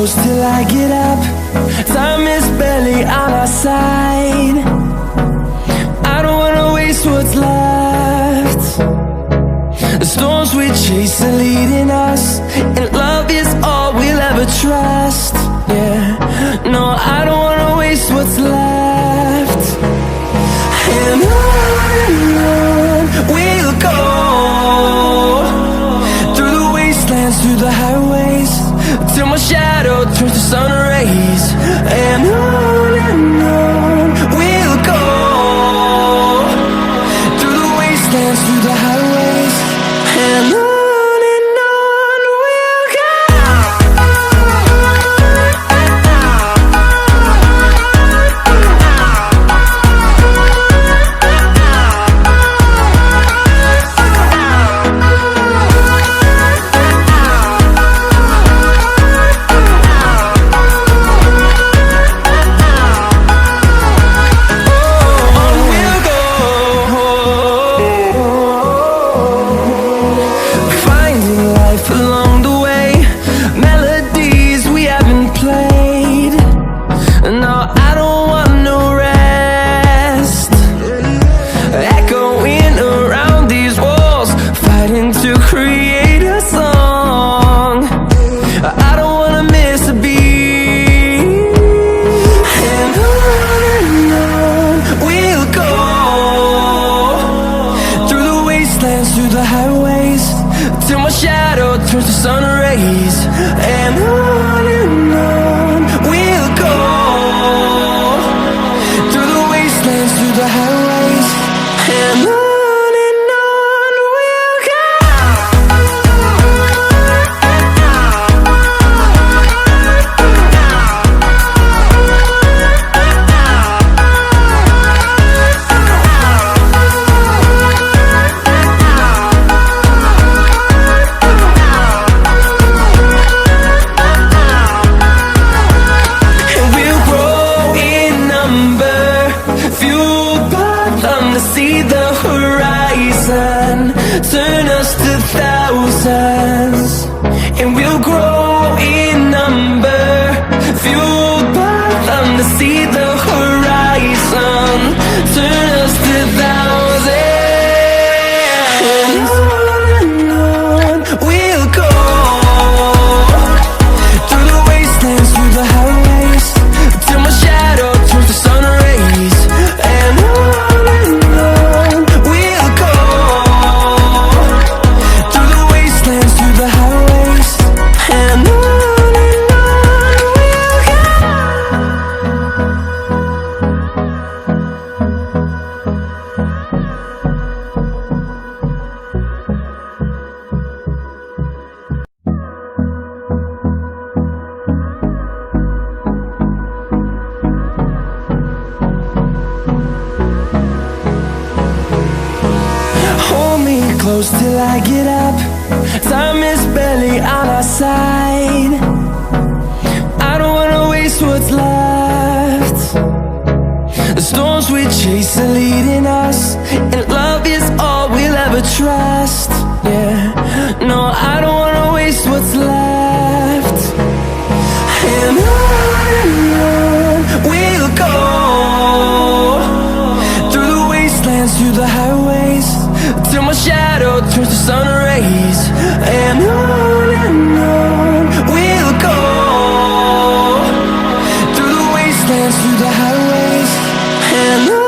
close till I get up. Time is barely on our side. I don't wanna waste what's left. The storms we chase are leading us, and love is all we'll ever trust. Yeah, no, I don't wanna waste what's left. And on we'll go, through the wastelands, through the highways, till my shadow turns to sun rays. And on we'll go, through the wastelands, through the highways, and on. Turns to sun rays, and on we'll go, through the wastelands, through the highways, and on we'll go. See the horizon, turn us to thousands, and we'll grow in number, fueled by them to see the horizon, turn us to thousands. And on we'll go, through the wastelands, through the highways, till my shadow turns to sun rays. And close till I get up. Time is barely on our side. I don't wanna waste what's left. The storms we chase are leading us, and love is all we'll ever trust. Yeah, no, I don't wanna waste what's left. And on we'll go, through the wastelands, through the highways, till my shadow turns to sun rays. And on we'll go, through the wastelands, through the highways, and on.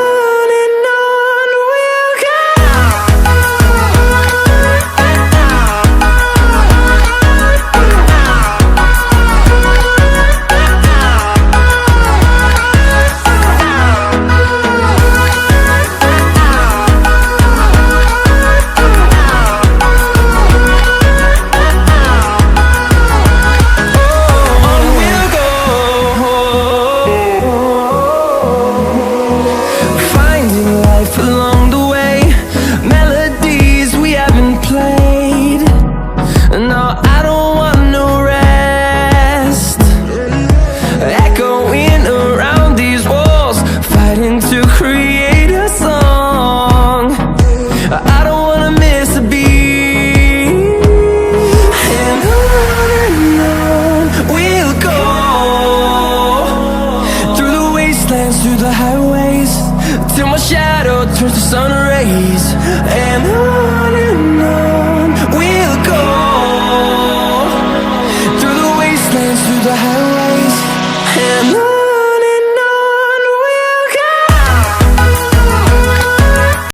till my shadow turns to sun rays. And on we'll go, through the wastelands, through the highways.